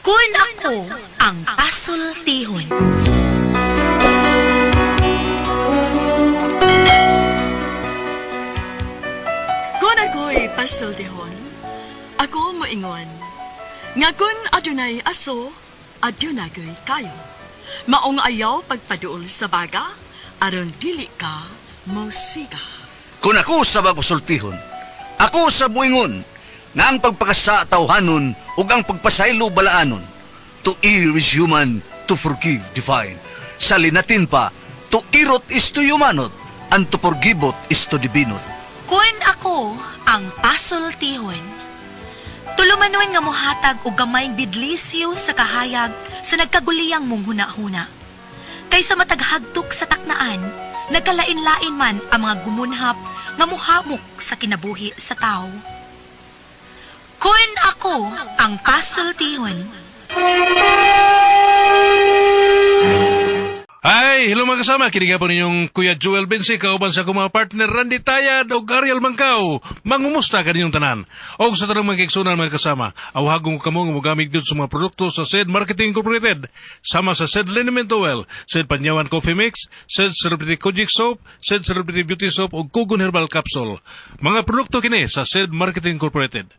Kun ako ang pasultihon. Kun ako'y pasultihon, ako moingon. Nga kun adunay aso, adunagoy kayo. Maong ayaw pagpaduol sa baga, aron dili ka musiga. Kung ako sa pasultihon, ako sa buingon, nga ang pagpakasa tawhanon ug ang pagpasaylo balaanon. To err is human, to forgive divine. Sa linatin pa, to irot is to humanot, and to forgivot is to divinot. Kun ako ang pasultihon, tulumanon nga mohatag og gamayng bidlisyo sa kahayag sa nagkaguliyang mong huna-huna. Kaysa mataghagtok sa taknaan, nagkalain-lain man ang mga gumunhap nga muhamok sa kinabuhi sa tao. Kun ako ang pasultihon. Hi, hello mga kasama. Kiniga po ninyong Kuya Joel Bensi, kauban sa akong mga partner Randy Tayad o Ariel Mangkaw. Mangumusta ka ninyong tanan. O sa tanong mga kiksunan mga kasama, awahagong kamo nga mogamit dito sa mga produkto sa SED Marketing Incorporated. Sama sa SED Liniment Oil, SED Panyawan Coffee Mix, SED Celebrity Kojic Soap, SED Celebrity Beauty Soap o Kugon Herbal Capsule. Mga produkto kini sa SED Marketing Incorporated.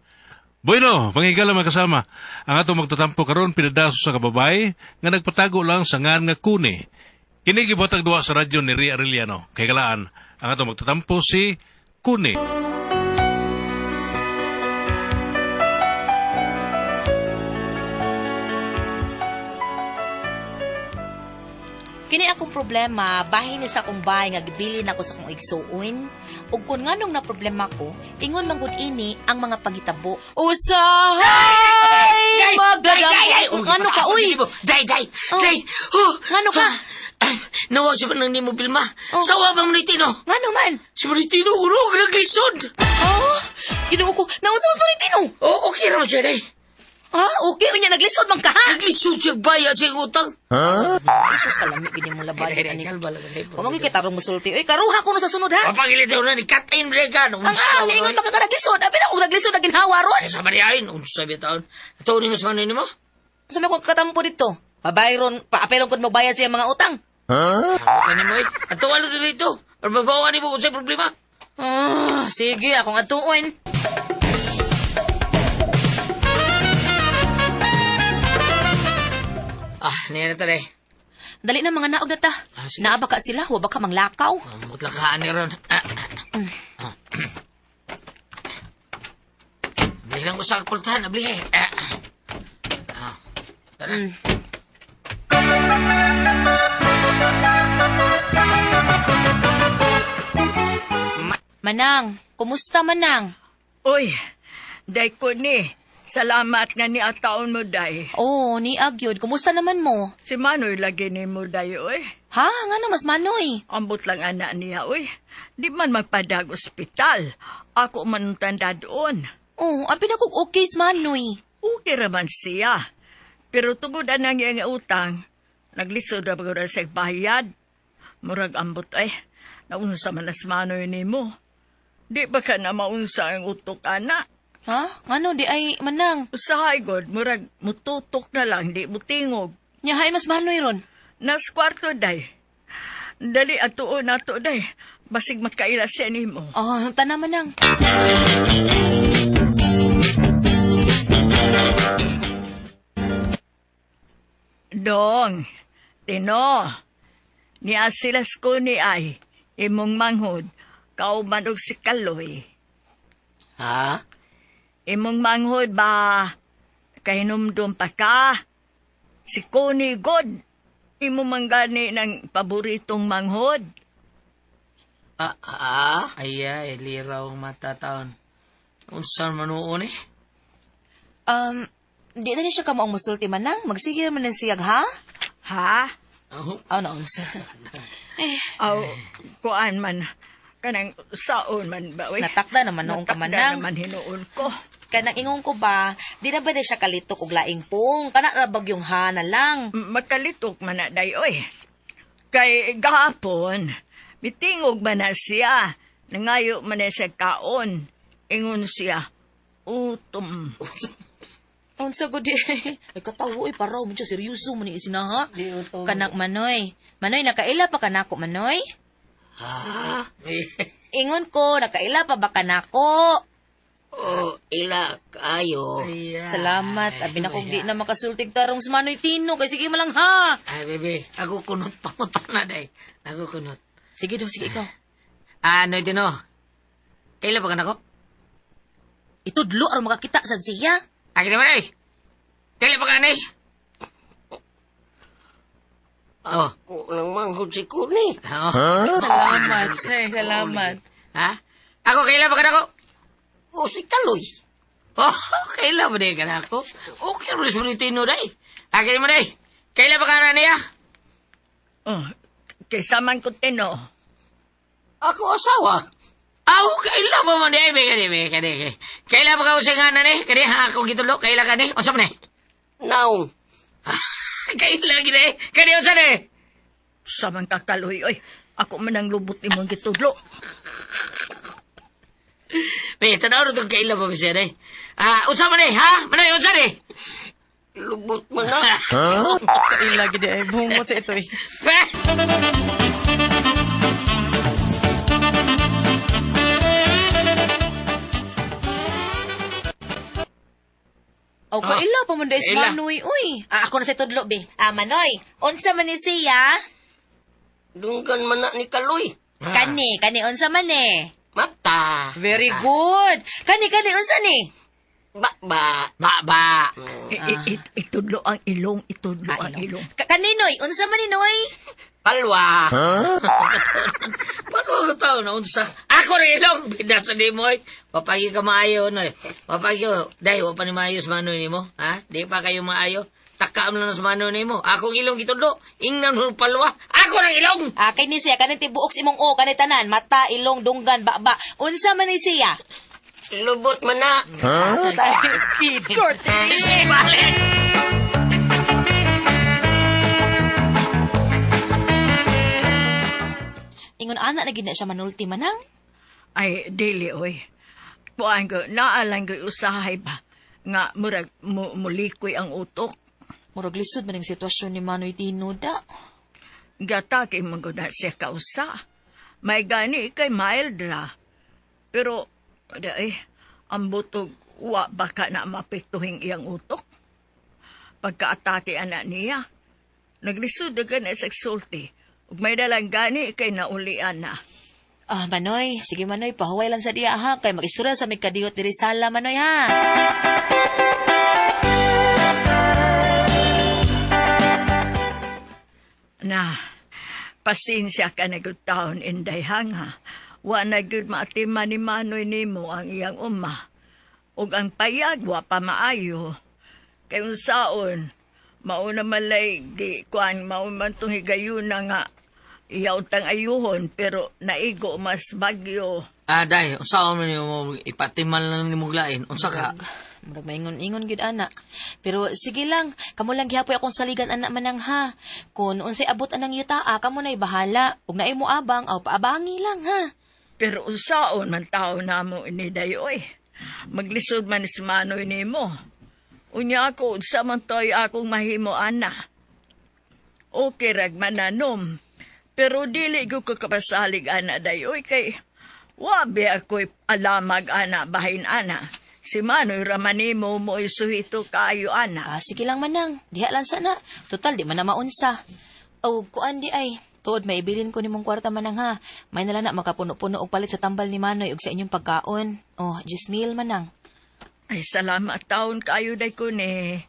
Bueno, manghigala mga kasama, ang ato magtatampo karon pinadaso sa kababay nga nagpatago lang sa ngan nga kuni. Kini gibotag duwa sa radyo ni Ria Arellano. Kay galaan, ang ato magtatampo si Kuni. Kini akong problema, bahin ni sa akong bahay nga gibilin ako sa akong igsuon. Ug kun nganong na problema ko, ingon man gud ini ang mga panghitabo. Usahay! Magdadam! Ngano ka, uy? Day! Ngano ka? Nawa si Manang ni mo, Bilma. Oh. Sawa bang Maritino? Ngano man? Si Maritino, ulo, naglisod. Oh, ginoo ko. Naunsa mas Maritino? Oo, okay raw siya, day. Okay, unya naglisod man ka, ha? Naglisod siya, bayad siya utang. Jesus, kalami, gini mong labayan. Kalbala. Pamagi kita rong musulti. Uy, karuha ko no sa sunod, ha? Papagilit daw na ni Katain Brega. Ang ingon maka ka naglisod. Abi na kung naglisod na ginhawa ron. Sa mariahin, sabi taon. Ito ni mas manin mo? Sabi ko katampo dito. Pabayron, paapelong ko magbayad siya mga utang. Ano mo eh? At wala dito. Or mabawa ni mo kung sa'yo problema. Sige, akong atuon. Niyan na tayo. Dali na mga naog na ta. Sige. Naaba ka sila, huwag ka manglakaw. Mutlakaan ni Ron. Bili lang ko sa kapultahan. Bili eh. Tara. Manang, kumusta Manang? Uy, day ko ni. Salamat nga ni ataon mo, day. Oh, ni Agyod, kumusta naman mo? Si Manoy lagi ni mo, day, uy. Ha? Nga na mas Manoy? Ambot lang anak niya, uy. Di man magpadag ospital. Ako man tanda doon. Oh, ang pinakog okay sa Manoy. Okay raman siya. Pero tungod na niya nga utang, naglisod na ba sa bayad? Murag ambot ay, naunsa man as Manoy ni mo. Di ba ka na maunsa ang utok, anak? Ha? Ngano di ay Manang? Usahay, God, murag mututok na lang, di mutingog. Nyahay mas Manoy ron. Nas kwarto, day. Dali atuon nato, day. Basig makaila siya ni mo. Oh, tana Manang. Dong, Tino, ni asilas ko ni ay, imong manghod, kauban og si Kaloy. Ha? Imong manghod ba, kahinumdum pa ka? Si Connie God, imo manggani ng paboritong manghod. Ay, liraw ang matataon. Unsan manuon eh? Di na niya siya kamaong musulti Manang. Magsigil man ng siyag, ha? Ha? Oh, naunsa. Aw, kuan man, kanang saon man ba, uy? Natakda naman noong Natakda kamanang. naman hinuon ko. Kanang ingon ko ba, di na ba di siya kalitok og laing pong? Kana na bagyong hana lang. Makalitok man na day, oy. Kay gahapon, mitingog man na siya. Nangayo man na siya kaon. Ingon siya, utom. Unsa gud ay katawo paraw mo siya seryoso man ni isinaha. Di uto. Kanak Manoy. Manoy nakaila pa kanako Manoy? Ha? Ingon ko nakaila pa ba kanako? Oh, ila kayo. Ayan. Salamat. Abi na kog di na makasultig tarong sa Manoy Tino kay sige malang ha. Ay, bebe. Ako kunot pangutan na, day. Ako kunot. Sige daw, sige ikaw. Ano, Tino? Kailan pa ka na ko? Itudlo aron makakita sad siya. Akin naman, ay. Kailan pa ka na, Oh. Ako lang manghod si Kuni. Oh. Salamat, sir. Salamat. Ha? Ako, kailan pa ka na ko? O si Kaloy. Oh, kailan ba din ka na ako? Okay, rulis mo rin Tino, day. Akin naman, day. Kailan pa ka na niya? Oh, kaysa man ko tino. Ako asawa. Aw, kailan ba man day? Kani. Kailan pa ka usingan na ni? Kani, ako gitulo. Kailan ka ni? O saan ni? Naong. Kailan gini? Kani, o saan ni? Sa man kakaloy, oy. Ako man ang lubot ni mong gitudlo. May, tanaw rin itong kailan pa ba siya, day? Unsa man ni, ha? Manoy, unsa ni? Lubot mo na. Kaila gid ay bungot sa ito eh. O kaila pa man dai sa Kaila. Manoy uy. Ako na sa tudlo be. Manoy, unsa man ni siya? Dunggan man na ni Kaloy. Kani unsa man ni? Mata. Very good. Kani unsa ni? Ba. Ba. Itudlo ang ilong, itudlo ang ilong. Kaninoy, unsa man ni Noy? Palwa. Paano ako tao na unsa? Ako rin ilong! Binasa ni mo, papagi ka maayo, no? Papagi ko, dahil wapa ni maayo sa mano ni mo, ha? Di pa kayo maayo? Takaam lang sa mano ni mo. Akong ilong gitulo, ingnan mo palwa. Ako rin ilong! Kay ni siya, kanin tibuok si mong o, kanin tanan, mata, ilong, dunggan, baba. Unsa man ni siya? Lubot man na. Short. Sige, balik! Ingon ana na gid na siya manulti manang. Ay, dili, oy. Puan ko, naalang ko usahay ba? Nga, murag, mulikoy ang utok. Murag lisod man ang sitwasyon ni Manoy Tino da. Gatake mo ko na siya kausa. May gani kay mild ra. Pero, ay, ang butog, wa baka na mapituhing iyang utok. Pagka-atake anak niya, naglisod ka na sa sulti. Ug may dalang gani kay naulian na. Manoy, sige Manoy, pahuway lang sa diya ha, kay mag-istorya sa may kadiyot diri sala Manoy ha. Na, pasensya ka na gud taon inday hanga. Wa na gud maatima ni Manoy nimo ang iyang uma. Ug ang payag wa pa maayo. Kay unsaon, mauna malay di kuan mauman tong higayuna nga iyaw tang ayuhon pero naigo mas bagyo. Day, unsa man ni mo ipatiman lang ni mo glain? Unsa ka? Murag maingon-ingon gid ana. Pero sige lang, kamo lang gihapoy akong saligan anak manang ha. Kun unsay abot anang yutaa, kamo nay bahala. Ug naay mo abang aw paabangi lang ha. Pero unsaon man tao namo ini dayoy. Maglisod man si Manoy nimo. Unya ako sa man toy akong mahimo ana. Okay rag mananom. Pero dili ko kakapasalig ana dayoy kay wabi ako'y alamag ana bahin ana. Si Manoy ramanimo mo isuhito kayo ana. Sige lang manang, diha lang sana. Total di man na maunsa. O kuan di ay, tuod maibilin ko nimong kwarta manang ha. May nala na makapuno-puno og palit sa tambal ni Manoy ug sa inyong pagkaon. Oh, 10,000 manang. Ay salamat taon kayo day ko ni.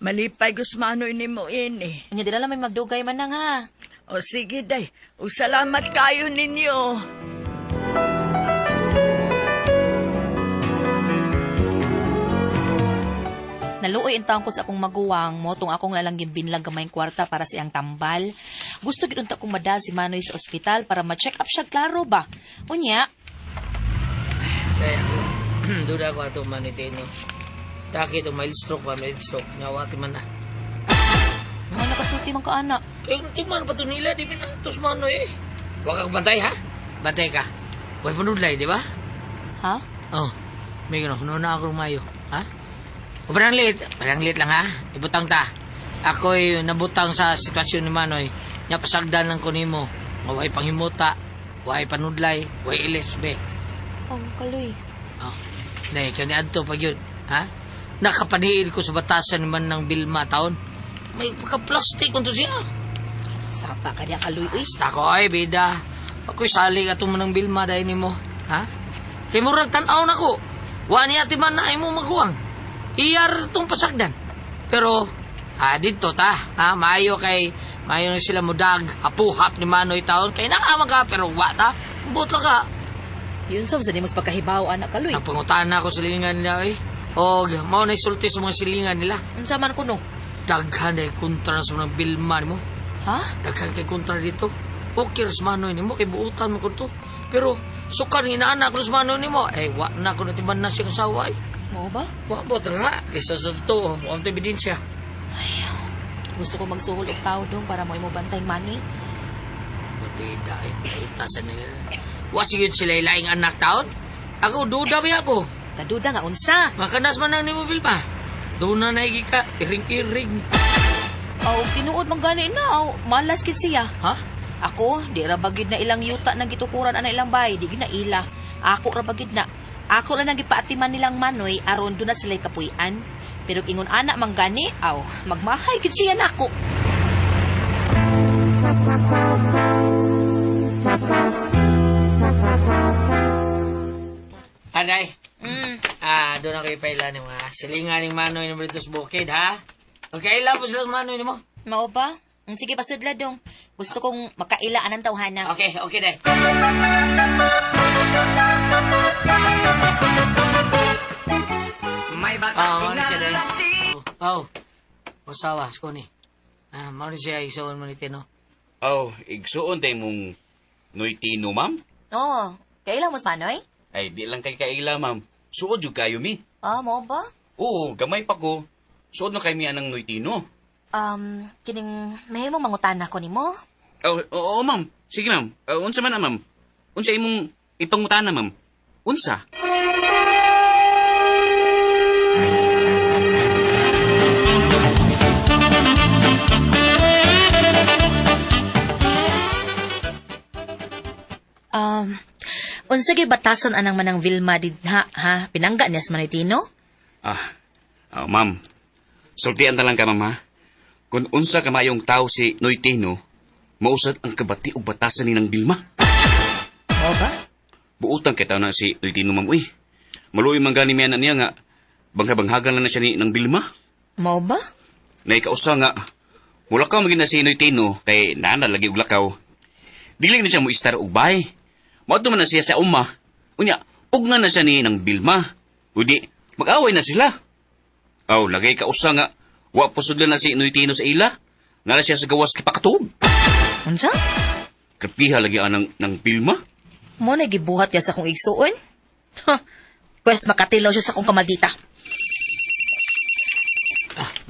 Malipay gus Manoy nimo ini. Unya di na lang may magdugay manang ha. O sige day, o salamat kayo ninyo. Naluoy ang taong ko sa akong maguwang, motong akong lalangging binlang gamayng kwarta para sa iyang tambal. Gusto gidunta kong madal si Manoy sa ospital para ma-check up siya, klaro ba? Unya, Kaya, duda ko ato man itino. Taki ito, mild stroke ba? Mild stroke. Nyawati man na. ano nakasulti man ka anak? Kaya natiman pa ito nila, di pinatos Manoy eh. Huwag kang bantay, ha? Bantay ka. Huwag panudlay, di ba? Ha? Oh, may gano'n. Kuno na ako rumayo. Ha? Pananglit lang ha. Ibutang ta. Ako'y nabutang sa sitwasyon ni Manoy. Nya pasagdan lang ko nimo. Way panghimuta, way panudlay, way ilisbe. Oh, Kaloy. Oh. Nay, kani adto pa gyud, ha? Nakapaniil ko sa batasan man ng Bilma taon. May pagka-plastic unto siya. Sapa ka niya, Kaloy, uy. Basta ko ay bida. Ako'y sali ka ng Bilma dahil nimo, ha? Kay murag tan-aw na ko. Wa niya ti man na ay mo maguwang. Iyar tong pasagdan. Pero dito ta, ha, maayo na sila mudag, hapuhap ni Manoy taon kay nakaamag ka pero wa ta. Butla ka. Yun sa mas pagkahibaw, anak, Kaloy. Napangutan na ako silingan nila eh. O, mao na isulti sa mga silingan nila. Unsa man ko no? Daghan dahil kontra sa mga Bilma mo. Ha? Daghan kay kontra dito. Okay, ras Manoy nimo kay buutan mo ko to. Pero sukan inaanak ko sa Manoy nimo. Wa na ko natiman na siyang asawa eh. Mo ba? Wa ba nga? Isa sa to, wa ang ebidensya. Ay, gusto ko magsuhol og tao dong para mo bantay Manoy. Bida eh. Itasan nila. Wa sigid sila ilaing anak taon. Ako duda ba ako? Kaduda nga unsa. Makanas man ang nimo Bilma. Doon na naigi ka, iring-iring. Aw, tinuod man gani na. Aw, malas kid siya. Ha? Ako, di ra bagid na ilang yuta nang gitukuran ana ilang bay, di gina ila. Ako ra bagid na. Ako lang nang gipaatiman nilang Manoy aron do na sila kapuy-an. Pero ingon ana man gani, aw, magmahay gid siya nako. Anay. Mm. Doon ako ipaila ni mga silingan ng Manoy ng Britos Bukid, ha? Okay, ila po sila Manoy ni mo. Mao ba? Sige, pasudla dong. Gusto kong makailaan ng tawhana. Okay, day. May Ano siya, day? Masawa, skoni. Ano siya, isawan mo ni Tino. Igsuon tayo mong Noytino, ma'am? Oo. Kailan mo Manoy? Ay, di lang kay kaila, ma'am. Suod yung kayo, mi. Mao ba? Oo, gamay pa ko. Suod na kay mi anang Noytino. Kining mahimo mangutana ko nimo. Oo, ma'am. Sige, ma'am. Unsa man na, ma'am? Unsa imong ipangutana, ma'am? Unsa? Unsa gyud batason anang manang Vilma didha, ha? Pinangga niya sa Manitino? Ma'am. Sultian na lang ka, ma'am, ha? Kung unsa ka mayong tao si Noytino, mausad ang kabati o batasan ni ng Bilma. Mao ba? Buutang kita na si Noytino, ma'am. Uy, maluoy man gani miya na niya nga, banghabanghagan lang na siya ni ng Bilma. Mao ba? Naikausa nga, mulakaw maging na si Noytino, kay naana lagi og lakaw. Dili na siya mo istar og bahay. Maadto man na siya sa uma. Unya, ugnga na siya ni ng Bilma. Udi, mag-away na sila. Lagay kausa nga, wa posudlan na si Noytino sa ila. Nala siya sa gawas kipakatub. Unsa? Kapiha lagi anang ng Bilma. Mo na gibuhat ya sa akong igsuon? Pwes makatilaw siya sa akong kamaldita.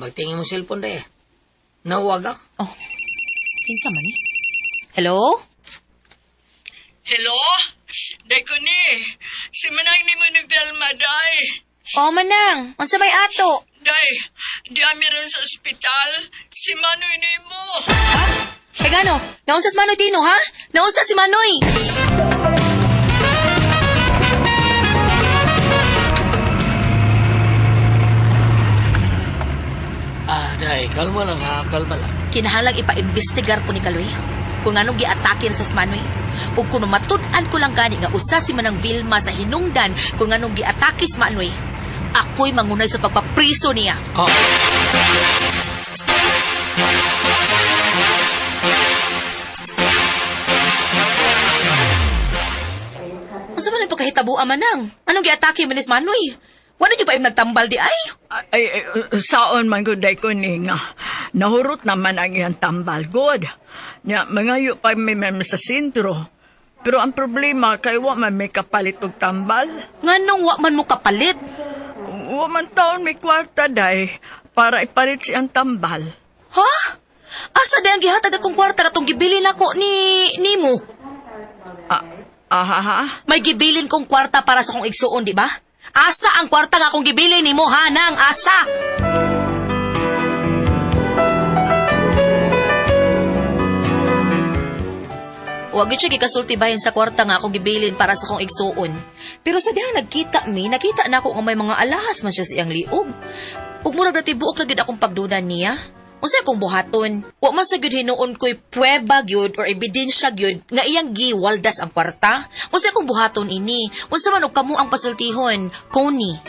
Magtingin mo cellphone, day. Nawag ako. Kinsa man ni? Hello? Hello? Day ko ni. Si Manang ni mo ni Velma, day. Manang. Unsa may ato? Day, di amiron sa ospital. Si Manoy ni mo. Kay gano? Naunsa si Manoy Tino, ha? Naunsa si Manoy? Day, kalma lang ha, kalma lang. Kinahalang ipa-imbestigar ko ni Kaloy kung anong giatake sa Manoy. Ug kung matudan ko lang gani nga usa si Manang Vilma sa hinungdan kung anong giatake sa Manoy, ako'y mangunay sa pagpapriso niya. Asa man ang pagkahitabuan Manang? Anong giatake man ni Manoy? Wala niyo ba yung nagtambal di ay? Saon man gud day ko ni nga. Nahurot naman ang iyang tambal good. Nya mangayo pa may sa sentro. Pero ang problema kay wa man may kapalit og tambal. Nganong wa man mo kapalit? Wa man taon may kwarta day para ipalit siyang tambal. Ha? Asa day ang gihatag akong kwarta katong gibilin ako nimo? Ha? May gibilin kong kwarta para sa kong igsuon, di ba? Asa ang kwarta nga akong gibili nimo, Hanang? Asa? Huwag yun siya gikasulti bahin sa kwarta nga akong gibilin para sa kong igsuon. Pero sa diha nakita na ako nga may mga alahas man siya sa iyang liog. Ug murag natibuok na gid akong pagdunan niya. Unsay akong buhaton? Wa man sa gyud hinuon ko'y prueba gyud or ebidensya gyud nga iyang giwaldas ang kwarta. Unsay akong buhaton ini? Unsa man og kamo ang pasultihon? Connie.